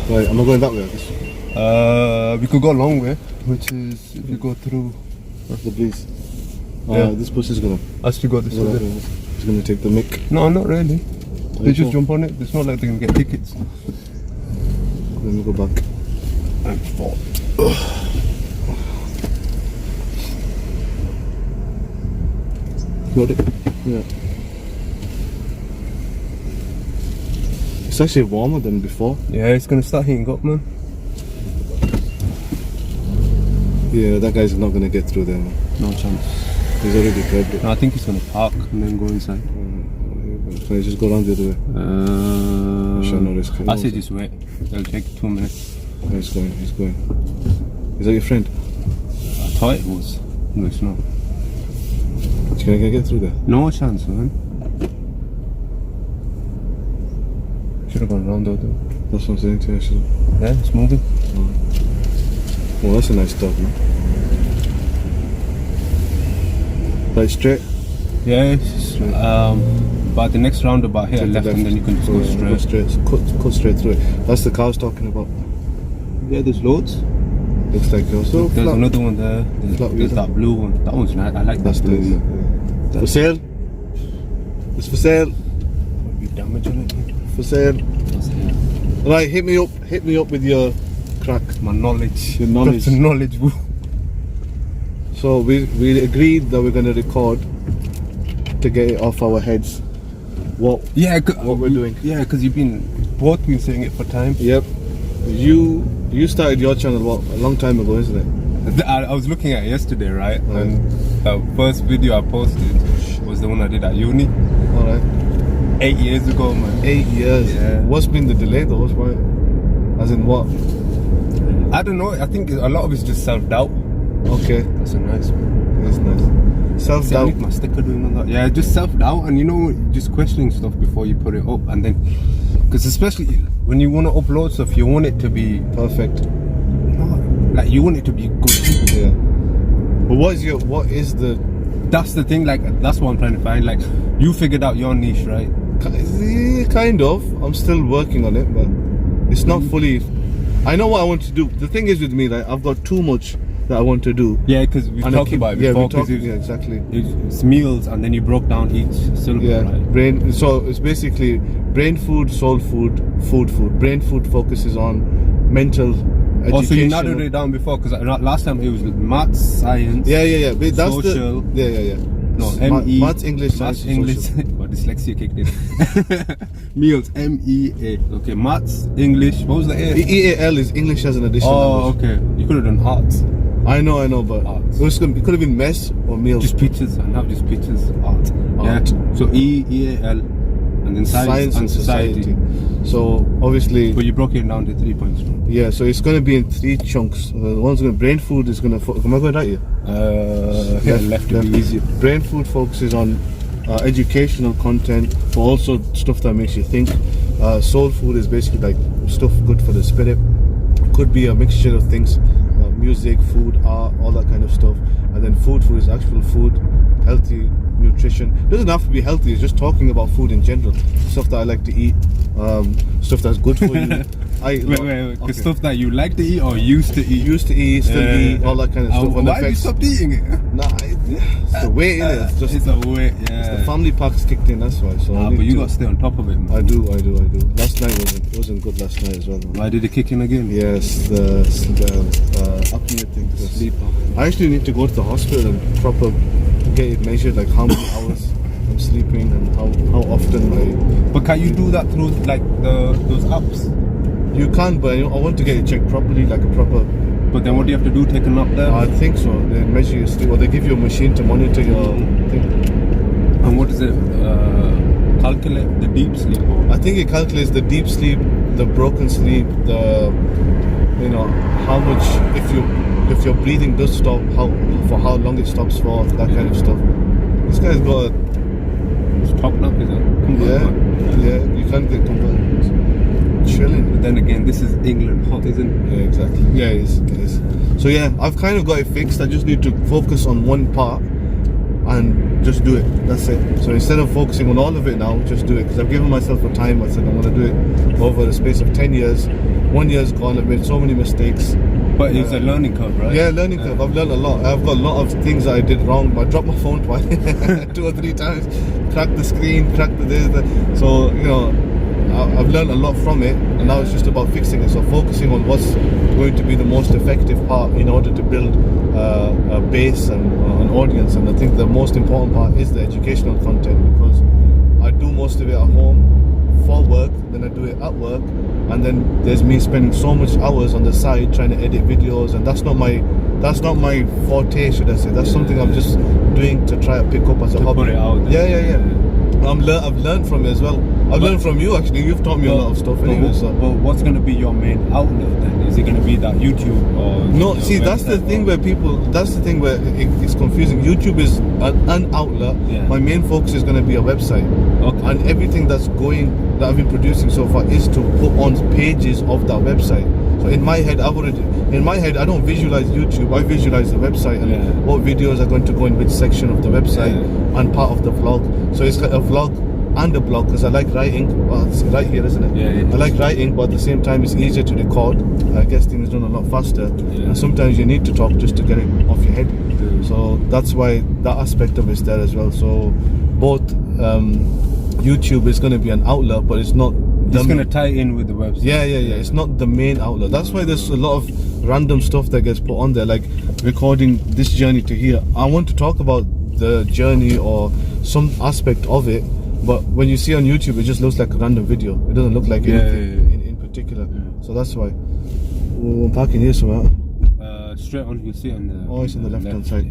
Right, am I going that way, I guess? We could go a long way, which is if you go through. The breeze. Yeah. This bus is gonna. As you go this way. It's gonna take the mic. No, not really. They just sure? jump on it. It's not like they can get tickets. Let me go back. I'm full. Got it? Yeah. It's actually warmer than before. Yeah, it's gonna start heating up, man. Yeah, that guy's not gonna get through there, man. No chance. He's already grabbed it. No, I think he's gonna park and then go inside. Can I just go around the other way? Shall not risk it. I say just wait. It'll take 2 minutes. Oh, he's going. Is that your friend? I thought it was. No, it's not. Can I get through there? No chance, man. Should have gone around though. That's what I'm saying to you, actually. Yeah, it's moving. Well, that's a nice dog, man. Right, straight? Yeah, it's, but the next roundabout here, Take the left, and then you can just go straight. Go straight. So cut straight through it. That's the car I was talking about. Yeah, there's loads. Looks like yours. So There's another one there. There's that blue one. That one's nice. I like that blue one. Yeah. For sale? It's for sale. Might be damaging it. For sale. That's it. Right, hit me up with your crack. My knowledge. Your knowledge. That's knowledge, bro. So we agreed that we're gonna record to get it off our heads. What we're doing. Yeah, because you've both been saying it for time. Yep. You started your channel a long time ago, isn't it? I was looking at it yesterday, right? And the first video I posted was the one I did at uni. Alright. 8 years ago, man. 8 years. Yeah. What's been the delay though? Why? As in what? I don't know. I think a lot of it's just self-doubt. Okay. That's a nice one. That's nice. I Self-doubt. need my sticker doing all that. Yeah, just self-doubt, and just questioning stuff before you put it up, and then, because especially when you want to upload stuff, you want it to be Perfect. like you want it to be good. Yeah. But what is the? That's the thing. Like that's what I'm trying to find. Like you figured out your niche, right? Kind of. I'm still working on it, but it's not fully. I know what I want to do. The thing is with me, like I've got too much that I want to do. Yeah, because we talked about it before. Yeah, exactly. It's meals, and then you broke down each syllable. Yeah, right? So it's basically brain food, soul food, food. Brain food focuses on mental education. Also, you narrowed it down before, because last time it was maths, science. Yeah. But that's social. Yeah. No, Maths, English, science, English. But dyslexia kicked in. Meals, MEA. Okay, maths, English. What was the A? EAL is English as an additional language. Okay. You could have done arts. I know, but it could have been mess or meals. Just pictures, and have just pictures. Art. Yeah. So EAL, and then science and society. So obviously. But you broke it down to 3 points. Yeah. So it's going to be in 3 chunks. The one's going to brain food is going to. Am I going right here? Left to be easier. Brain food focuses on educational content, but also stuff that makes you think. Soul food is basically like stuff good for the spirit. Could be a mixture of things. Music, food, art, all that kind of stuff. And then food is actual food, healthy nutrition. It doesn't have to be healthy, it's just talking about food in general. Stuff that I like to eat, stuff that's good for you. Wait. Okay. Stuff that you like to eat or used to eat? Used to eat, still eat, all that kind of stuff. Why have you stopped eating it? Nah, it's the weight, innit? It's the weight, yeah. It's the family pack's kicked in, that's why. So but you got to stay on top of it, man. I do. Last night wasn't good last night as well, man. Why did it kick in again? Yes, the apnea thing. The sleep. I actually need to go to the hospital and proper get it measured, like how many hours I'm sleeping and how often But can you do that through like those apps? You can, but I want to get it checked properly, like a proper. But then what do you have to do? Take a nap there? I think so. They measure your sleep, or they give you a machine to monitor your thing. And what does it calculate? The deep sleep? Or? I think it calculates the deep sleep, the broken sleep, how much if your breathing does stop, for how long it stops for, that kind of stuff. This guy's got it's top nap, is it? Yeah, you can't get comfort. Chilling. But then again, this is England, hot, isn't it? Yeah, exactly. Yeah, it is. So yeah, I've kind of got it fixed. I just need to focus on one part and just do it. That's it. So instead of focusing on all of it now, just do it. Because I've given myself a time. I said I'm going to do it over the space of 10 years. 1 year's gone. I've made so many mistakes. But it's a learning curve, right? Yeah, learning curve. I've learned a lot. I've got a lot of things that I did wrong. I dropped my phone twice, 2 or 3 times, cracked the screen, cracked the this. So, you know, I've learned a lot from it, and now it's just about fixing it. So focusing on what's going to be the most effective part in order to build a base and an audience. And I think the most important part is the educational content, because I do most of it at home for work, then I do it at work, and then there's me spending so much hours on the side trying to edit videos, and that's not my forte, should I say. That's something I'm just doing to try to pick up as a hobby. Put it out there. Yeah. I've learned from it as well. I've learned from you, actually. You've taught me a lot of stuff anyway. But what's going to be your main outlet then? Is it going to be that YouTube or... No, see, that's the thing where it's confusing. YouTube is an outlet. Yeah. My main focus is going to be a website. Okay. And everything that I've been producing so far is to put on pages of that website. So in my head, I don't visualize YouTube. I visualize the website and what videos are going to go in which section of the website and part of the vlog. So it's like a vlog and a blog, because I like writing. Well, it's right here, isn't it? Yeah. I like writing, but at the same time, it's easier to record. I guess things done a lot faster. Yeah. And sometimes you need to talk just to get it off your head. Yeah. So that's why that aspect of it's there as well. So both YouTube is going to be an outlet, but it's not. It's going to tie in with the website. Yeah. It's not the main outlet. That's why there's a lot of random stuff that gets put on there, like recording this journey to here. I want to talk about the journey or some aspect of it, but when you see on YouTube, it just looks like a random video. It doesn't look like anything in particular. Yeah. So that's why. We're parking here somewhere. Straight on, you see on the... Oh, it's on the left-hand side.